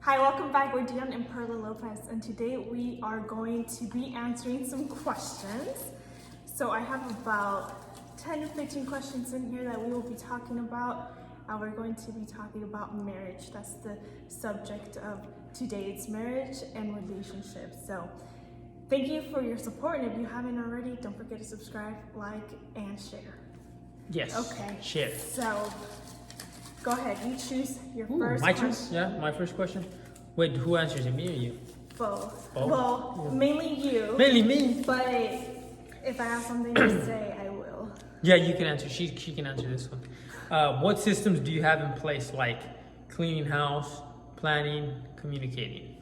Hi, welcome back. We're DION and Perla Lopez, and today we are going to be answering some questions. So I have about 10 to 15 questions in here that we will be talking about. We're going to be talking about marriage. That's the subject of today. It's marriage and relationships. So thank you for your support, and if you haven't already, don't forget to subscribe, like, and share. Yes. Okay. Share. So go ahead, you choose your first my question. choice? Yeah, my first question. Wait, who answers it, me or you? Both. Both? Well, mainly you. Mainly me. But if I have something to say, I will. Yeah, you can answer. She can answer this one. What systems do you have in place, like cleaning house, planning, communicating?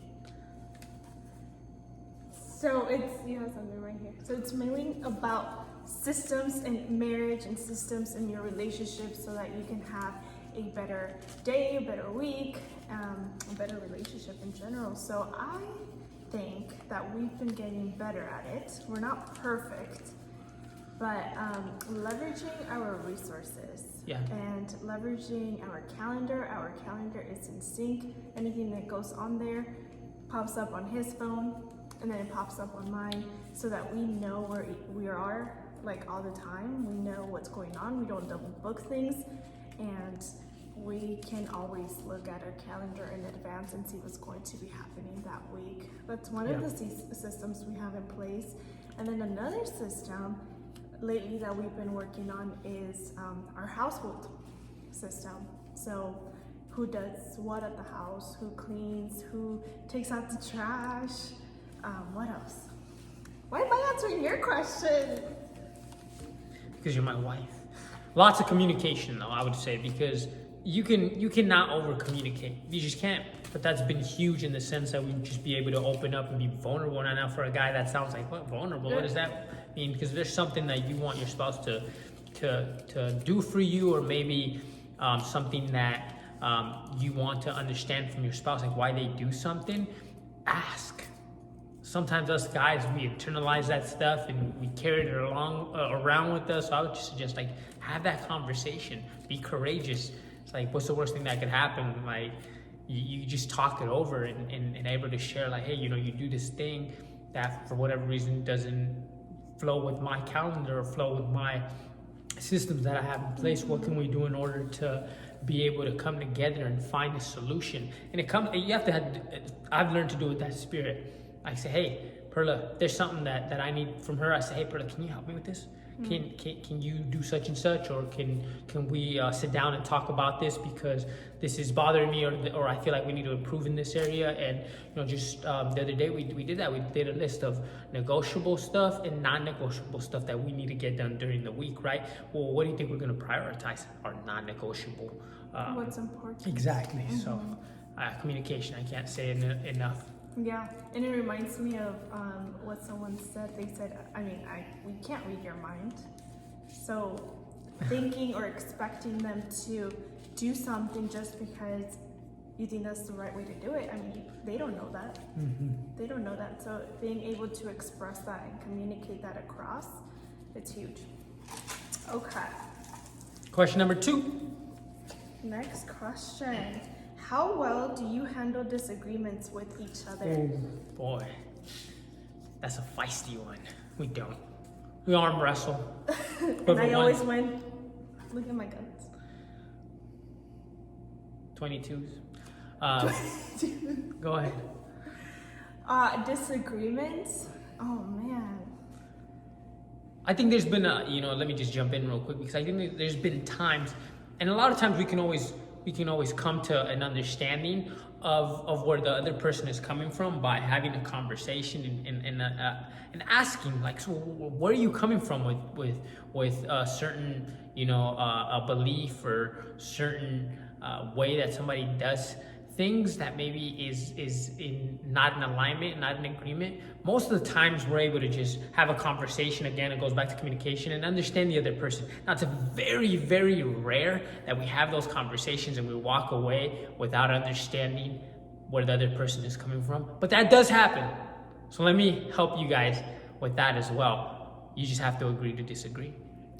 So you have something right here. So it's mainly about systems in marriage and systems in your relationship so that you can have a better day, a better week, a better relationship in general. So I think that we've been getting better at it. We're not perfect, but leveraging our resources and leveraging our calendar. Our calendar is in sync. Anything that goes on there pops up on his phone, and then it pops up on mine, so that we know where we are like all the time. We know what's going on. We don't double book things, and we can always look at our calendar in advance and see what's going to be happening that week. That's one of the systems we have in place. And then another system lately that we've been working on is our household system. So who does what at the house, who cleans, who takes out the trash, what else? Why am I answering your question? Because you're my wife. Lots of communication, though, I would say, because you cannot over communicate. You just can't. But that's been huge in the sense that we just be able to open up and be vulnerable. And I know for a guy that sounds like, what, vulnerable? What does that mean? Because there's something that you want your spouse to do for you, or maybe something that you want to understand from your spouse, like why they do something. Ask. Sometimes us guys, we internalize that stuff and we carry it around with us. So I would just suggest, like, have that conversation. Be courageous. It's like, what's the worst thing that could happen? Like, you just talk it over and able to share, like, hey, you do this thing that for whatever reason doesn't flow with my calendar or flow with my systems that I have in place. What can we do in order to be able to come together and find a solution? And I've learned to do it with that spirit. I say, hey, Perla, there's something that I need from her. I say, hey, Perla, can you help me with this? Can you do such and such, or can we sit down and talk about this, because this is bothering me, or I feel like we need to improve in this area. And just the other day we did that. We did a list of negotiable stuff and non-negotiable stuff that we need to get done during the week, right? Well, what do you think we're going to prioritize? Our non-negotiable. What's important? Exactly. So communication, I can't say enough. Yeah, and it reminds me of what someone said. They said, we can't read your mind. So thinking or expecting them to do something just because you think that's the right way to do it, they don't know that. They don't know that. So being able to express that and communicate that across, it's huge. Okay. Question number 2. Next question. How well do you handle disagreements with each other? Oh boy, that's a feisty one. We don't. We arm wrestle. And I always win. Look at my guns. 22s. Go ahead. Disagreements? Oh man. I think there's been let me just jump in real quick, because I think there's been times, and a lot of times we can always come to an understanding of where the other person is coming from by having a conversation and asking, like, so where are you coming from with a certain a belief or certain way that somebody does things that maybe is not in alignment, not in agreement. Most of the times we're able to just have a conversation. Again, it goes back to communication and understand the other person. Now, it's very, very rare that we have those conversations and we walk away without understanding where the other person is coming from. But that does happen. So let me help you guys with that as well. You just have to agree to disagree.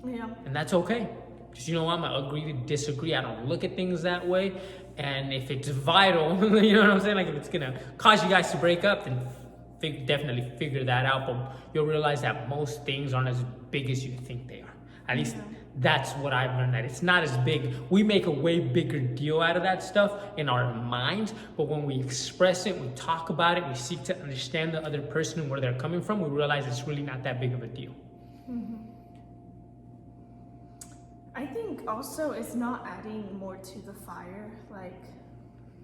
Yeah. And that's okay. Just, I'm going to agree to disagree. I don't look at things that way. And if it's vital, you know what I'm saying? Like if it's gonna cause you guys to break up, then definitely figure that out. But you'll realize that most things aren't as big as you think they are. At least that's what I've learned, that it's not as big. We make a way bigger deal out of that stuff in our minds, but when we express it, we talk about it, we seek to understand the other person and where they're coming from, we realize it's really not that big of a deal. I think also it's not adding more to the fire. Like,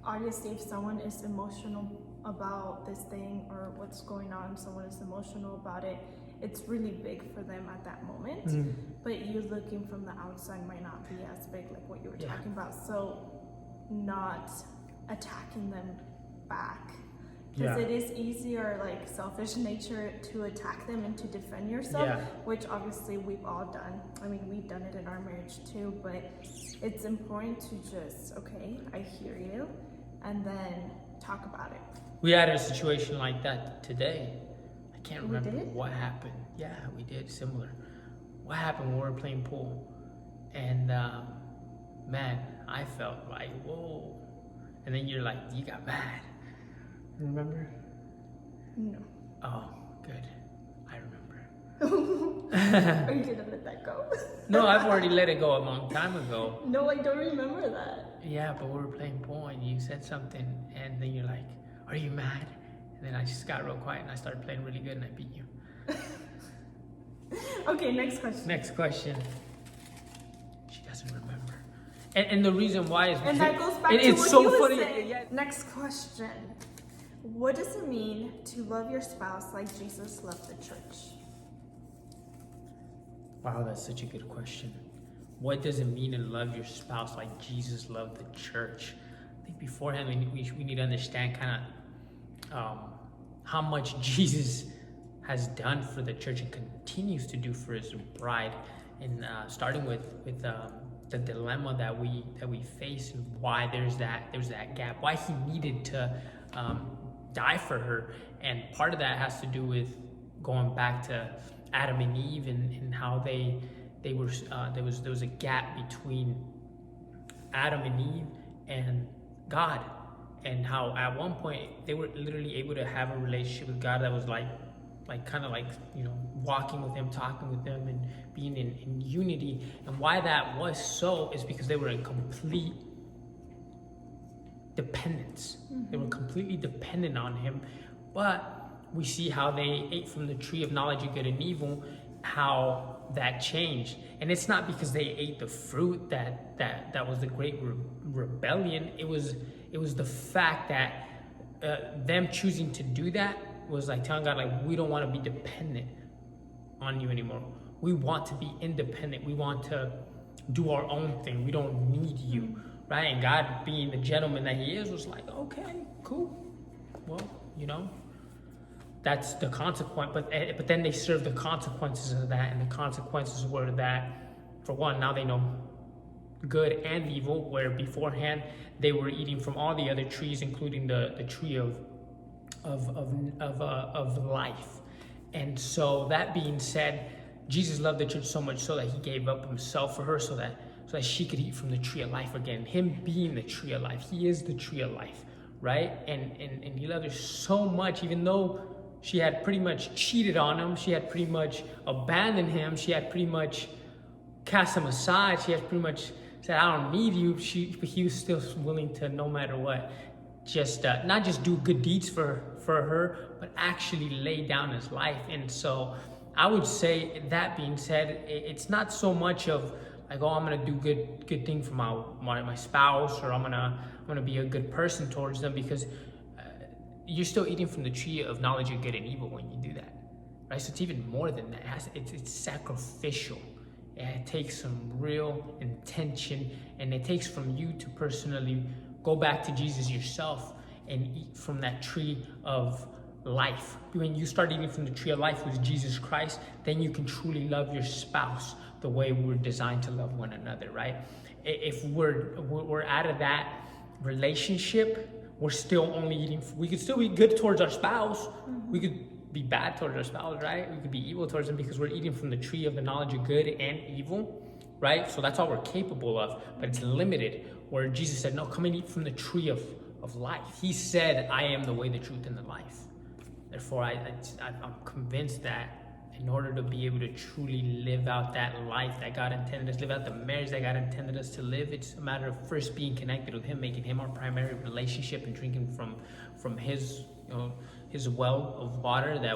obviously, if someone is emotional about this thing or what's going on, someone is emotional about it, it's really big for them at that moment. But you looking from the outside might not be as big, like what you were talking about. So, not attacking them back. Because it is easier, like selfish nature, to attack them and to defend yourself, which obviously we've all done. I mean, we've done it in our marriage too, but it's important to just, okay, I hear you, and then talk about it. We had a situation like that today. I can't remember We did? what happened. Yeah, we did, similar. What happened when we were playing pool? And man, I felt like, whoa. And then you're like, you got mad. Remember? No. Oh, good. I remember. Are you gonna let that go? No, I've already let it go a long time ago. No, I don't remember that. Yeah, but we were playing pool and you said something and then you're like, are you mad? And then I just got real quiet and I started playing really good and I beat you. Okay, next question. Next question. She doesn't remember. And the reason why is And that goes back to it's what so you were funny. saying. Next question. What does it mean to love your spouse like Jesus loved the church? Wow, that's such a good question. What does it mean to love your spouse like Jesus loved the church? I think beforehand we need to understand kind of how much Jesus has done for the church and continues to do for his bride. And starting with the dilemma that we face and why there's that gap, why he needed to die for her. And part of that has to do with going back to Adam and Eve and how they were there was a gap between Adam and Eve and God, and how at one point they were literally able to have a relationship with God that was like kind of like, you know, walking with him, talking with him, and being in unity. And why that was so is because they were in complete dependence. They were completely dependent on him. But we see how they ate from the tree of knowledge of good and evil, how that changed. And it's not because they ate the fruit that was the great rebellion. It was the fact that them choosing to do that was like telling God, like, we don't want to be dependent on you anymore. We want to be independent. We want to do our own thing. We don't need you, right? And God, being the gentleman that he is, was like, okay, cool. Well, you know, that's the consequence. But then they served the consequences of that, and the consequences were that, for one, now they know good and evil, where beforehand they were eating from all the other trees, including the tree of life. And so that being said, Jesus loved the church so much so that he gave up himself for her, so that she could eat from the tree of life again. Him being the tree of life, he is the tree of life, right? And he loved her so much, even though she had pretty much cheated on him, she had pretty much abandoned him, she had pretty much cast him aside, she had pretty much said, I don't need you. But he was still willing to, no matter what, just not just do good deeds for her, but actually lay down his life. And so I would say, that being said, it's not so much of like, oh, I'm gonna do good thing for my spouse, or I'm gonna be a good person towards them, because you're still eating from the tree of knowledge of good and evil when you do that, right? So it's even more than that. It's sacrificial. It takes some real intention, and it takes from you to personally go back to Jesus yourself and eat from that tree of life. When you start eating from the tree of life with Jesus Christ, then you can truly love your spouse the way we're designed to love one another, right? If we're out of that relationship, we're still only eating. We could still be good towards our spouse. We could be bad towards our spouse, right? We could be evil towards them, because we're eating from the tree of the knowledge of good and evil. right? So that's all we're capable of, but it's limited. Where Jesus said, no, come and eat from the tree of life. He said, I am the way, the truth, and the life. Therefore, I'm convinced that in order to be able to truly live out that life that God intended us, live out the marriage that God intended us to live, it's a matter of first being connected with Him, making Him our primary relationship, and drinking from His, His well of water that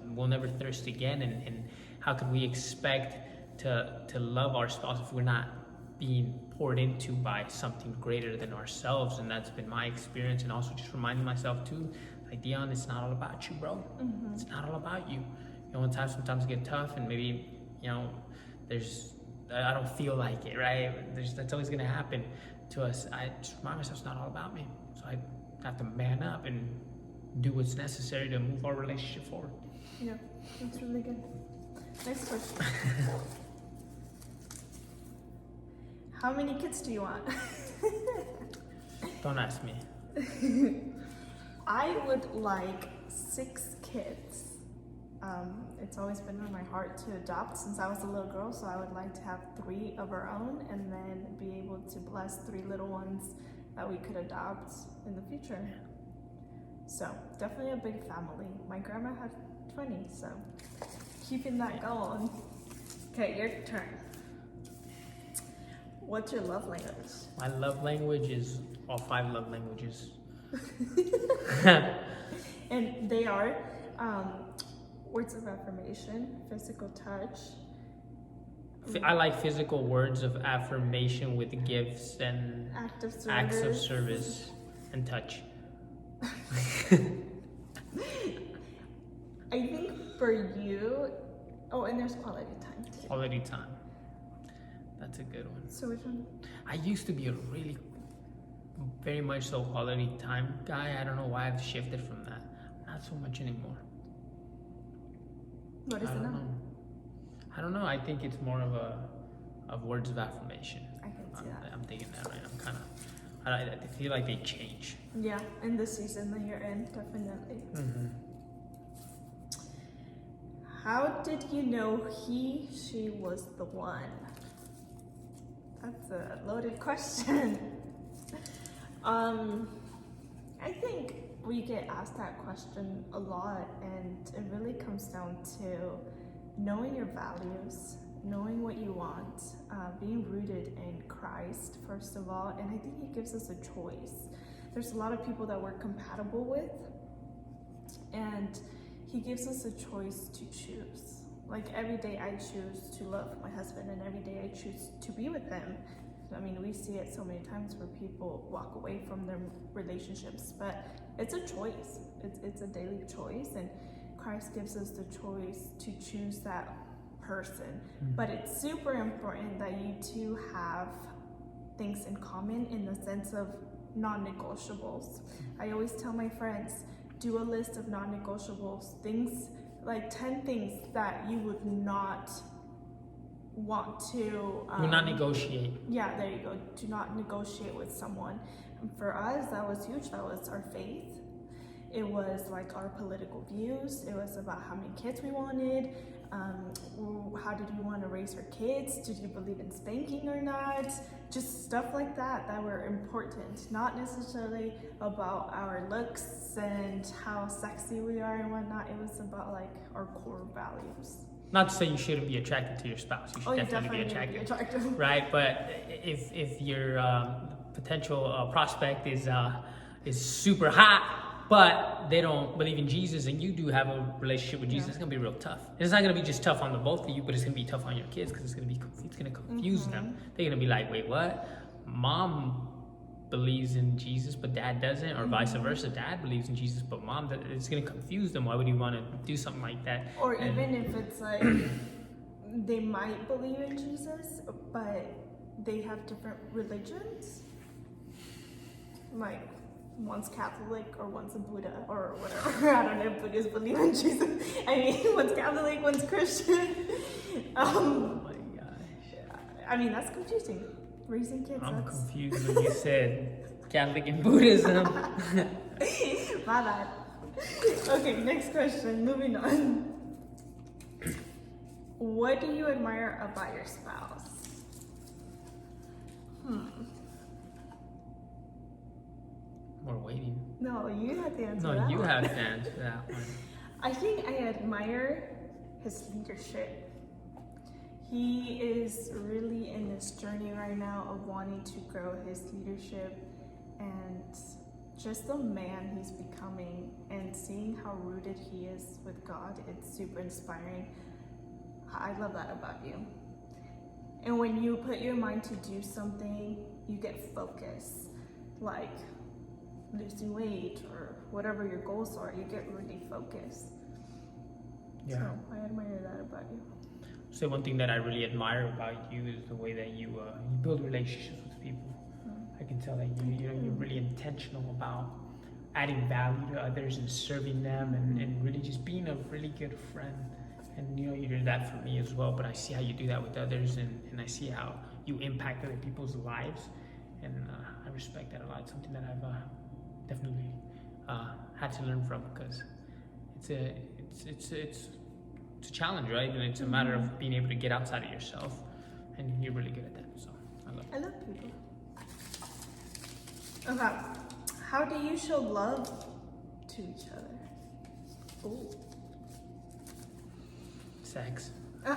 we'll never thirst again. And how could we expect to love our spouse if we're not being poured into by something greater than ourselves? And that's been my experience, and also just reminding myself too, like, Dion, it's not all about you, bro. Mm-hmm. It's not all about you. When times sometimes get tough, and maybe, I don't feel like it, right? That's always going to happen to us. I just remind myself it's not all about me. So I have to man up and do what's necessary to move our relationship forward. Yeah, that's really good. Next question. How many kids do you want? Don't ask me. I would like 6 kids. It's always been on my heart to adopt since I was a little girl, so I would like to have 3 of our own and then be able to bless 3 little ones that we could adopt in the future. So definitely a big family. My grandma had 20, so keeping that going. Okay, your turn. What's your love language? My love language is all 5 love languages. And they are words of affirmation, physical touch. I like physical words of affirmation with gifts and acts of service and touch. I think for you, and there's quality time too. Quality time. That's a good one. So which one? I used to be a really, very much so quality time guy. I don't know why I've shifted from that. Not so much anymore. What is it now? I don't know. I think it's more of words of affirmation. I can see that. I'm thinking that right. I'm kind of. I feel like they change. Yeah, in the season that you're in, definitely. Mm-hmm. How did you know she was the one? That's a loaded question. I think we get asked that question a lot, and it really comes down to knowing your values, knowing what you want, being rooted in Christ, first of all, and I think He gives us a choice. There's a lot of people that we're compatible with, and He gives us a choice to choose. Like every day I choose to love my husband, and every day I choose to be with him. I mean, we see it so many times where people walk away from their relationships, but it's a choice. It's a daily choice, and Christ gives us the choice to choose that person. But it's super important that you two have things in common in the sense of non-negotiables. I always tell my friends, do a list of non-negotiables, things like 10 things that you would not want to do not negotiate. Yeah, there you go. Do not negotiate with someone. And for us, that was huge. That was our faith. It was like our political views. It was about how many kids we wanted. How did we want to raise our kids? Did you believe in spanking or not? Just stuff like that were important. Not necessarily about our looks and how sexy we are and whatnot. It was about like our core values. Not to say you shouldn't be attracted to your spouse. You should definitely be attracted. Right? But if your potential prospect is super hot, but they don't believe in Jesus, and you do have a relationship with Jesus, it's gonna be real tough. And it's not gonna be just tough on the both of you, but it's gonna be tough on your kids because it's gonna confuse them. They're gonna be like, wait, what? Mom believes in Jesus, but dad doesn't, or vice versa. Dad believes in Jesus, but mom doesn't. It's gonna confuse them. Why would you want to do something like that? Or even if it's like they might believe in Jesus, but they have different religions, like one's Catholic or one's a Buddha or whatever. I don't know if Buddhists believe in Jesus. I mean, one's Catholic, one's Christian. Oh my gosh. I mean, that's confusing. Raising kids. I'm confused when you said Catholic and Buddhism. My bad. Okay, next question. Moving on. What do you admire about your spouse? We're waiting. No, you had to answer No, that you one. have to answer that one. I think I admire his leadership. He is really in this journey right now of wanting to grow his leadership, and just the man he's becoming, and seeing how rooted he is with God. It's super inspiring. I love that about you. And when you put your mind to do something, you get focused, like losing weight or whatever your goals are, you get really focused. Yeah. So I admire that about you. So one thing that I really admire about you is the way that you build relationships with people. I can tell that you're really intentional about adding value to others and serving them, and really just being a really good friend. And you do that for me as well, but I see how you do that with others, and I see how you impact other people's lives, and I respect that a lot. It's something that I've definitely had to learn from, because it's a challenge, right? And it's a matter of being able to get outside of yourself, and you're really good at that. So I love people. Okay, how do you show love to each other? Oh. Sex. I'm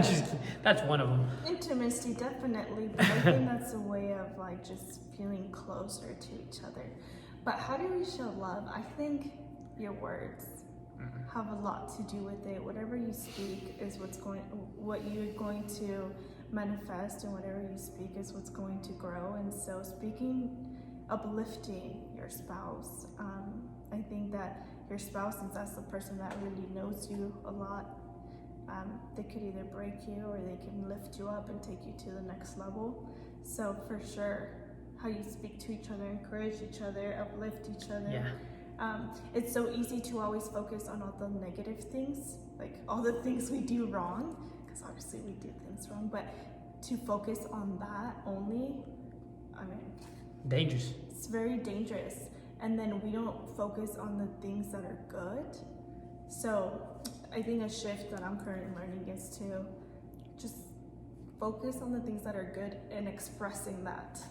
just kidding. That's one of them. Intimacy, definitely, but I think that's a way of like just feeling closer to each other. But how do we show love? I think your words have a lot to do with it. Whatever you speak is what you're going to manifest, and whatever you speak is what's going to grow. And so speaking, uplifting your spouse, I think that your spouse, since that's the person that really knows you a lot, they could either break you or they can lift you up and take you to the next level. So for sure, how you speak to each other, encourage each other, uplift each other. Yeah. It's so easy to always focus on all the negative things, like all the things we do wrong, because obviously we do things wrong, but to focus on that only, I mean, Dangerous. it's very dangerous. And then we don't focus on the things that are good. So I think a shift that I'm currently learning is to just focus on the things that are good and expressing that.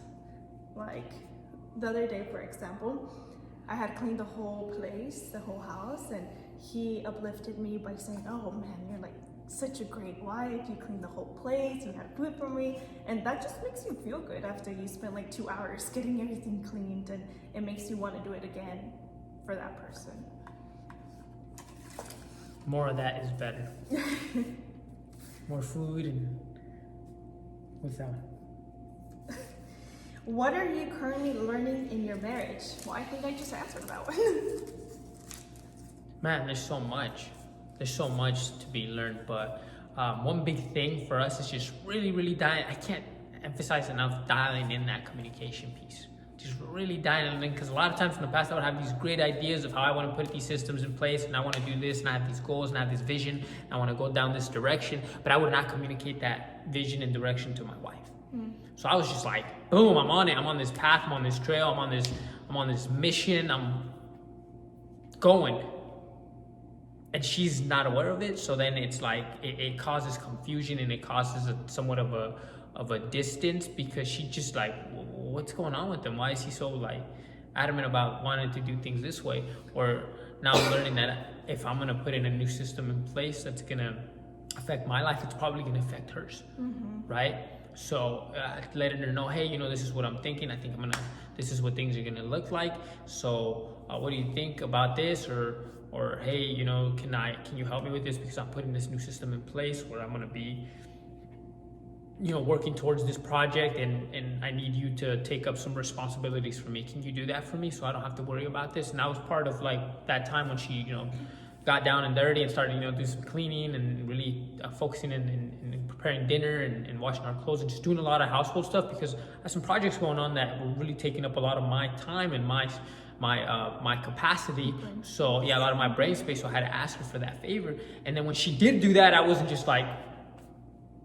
Like the other day, for example, I had cleaned the whole place, the whole house, and he uplifted me by saying, "Oh man, you're like such a great wife. You cleaned the whole place, you had food for me." And that just makes you feel good after you spend like 2 hours getting everything cleaned, and it makes you want to do it again for that person. More of that is better. More food and what's that one? What are you currently learning in your marriage? Well, I think I just answered that one. Man, there's so much. There's so much to be learned, but one big thing for us is just really I can't emphasize enough dialing in that communication piece. Just really dialing in, because a lot of times in the past I would have these great ideas of how I want to put these systems in place, and I want to do this, and I have these goals, and I have this vision, and I want to go down this direction, but I would not communicate that vision and direction to my wife. So I was just like, boom, I'm on it. I'm on this path. I'm on this trail. I'm on this mission. I'm going. And she's not aware of it. So then it's like, it causes confusion, and it causes somewhat of a distance, because she just like, what's going on with him? Why is he so like adamant about wanting to do things this way? Or now I'm learning that if I'm going to put in a new system in place that's going to affect my life, it's probably going to affect hers. Right? So letting her know, hey, this is what I'm thinking. I think this is what things are gonna look like. So what do you think about this? Or hey, can you help me with this, because I'm putting this new system in place where I'm gonna be, working towards this project, and I need you to take up some responsibilities for me. Can you do that for me so I don't have to worry about this? And that was part of like that time when she, got down and dirty and started, do some cleaning and really focusing in preparing dinner and washing our clothes and just doing a lot of household stuff, because I had some projects going on that were really taking up a lot of my time and my capacity. So yeah, a lot of my brain space. So I had to ask her for that favor. And then when she did do that, I wasn't just like,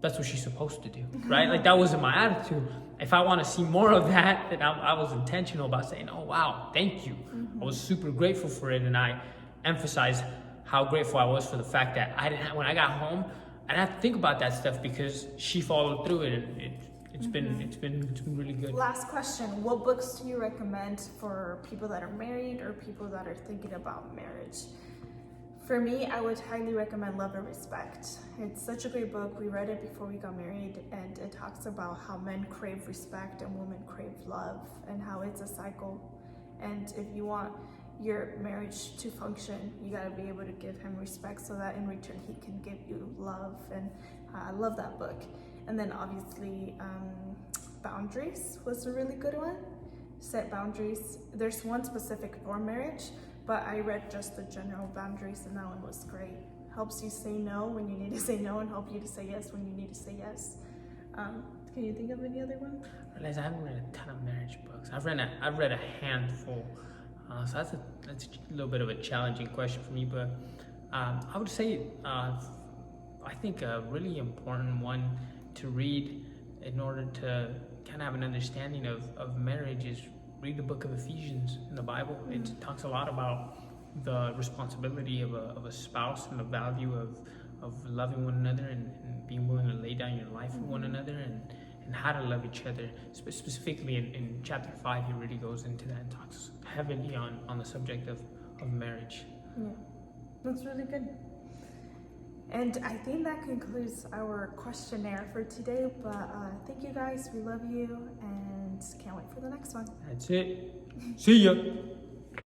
that's what she's supposed to do, right? Like that wasn't my attitude. If I want to see more of that, then I was intentional about saying, oh wow, thank you. I was super grateful for it, and I emphasized how grateful I was for the fact that when I got home, I didn't have to think about that stuff, because she followed through it, and it It's been really good. Last question. What books do you recommend for people that are married or people that are thinking about marriage? For me, I would highly recommend Love and Respect. It's such a great book. We read it before we got married, and it talks about how men crave respect and women crave love, and how it's a cycle. And if you want your marriage to function, you gotta be able to give him respect so that in return he can give you love. And I love that book. And then obviously, Boundaries was a really good one. Set boundaries. There's one specific for marriage, but I read just the general boundaries, and that one was great. Helps you say no when you need to say no, and help you to say yes when you need to say yes. Can you think of any other one? I realize I haven't read a ton of marriage books. I've read a handful, so that's a little bit of a challenging question for me. But I would say I think a really important one to read in order to kind of have an understanding of marriage is read the book of Ephesians in the Bible. It talks a lot about the responsibility of a spouse and the value of loving one another and being willing to lay down your life for one another and how to love each other. Specifically in chapter 5, he really goes into that and talks heavily on the subject of marriage. Yeah, that's really good. And I think that concludes our questionnaire for today. But thank you guys. We love you and can't wait for the next one. That's it. See ya.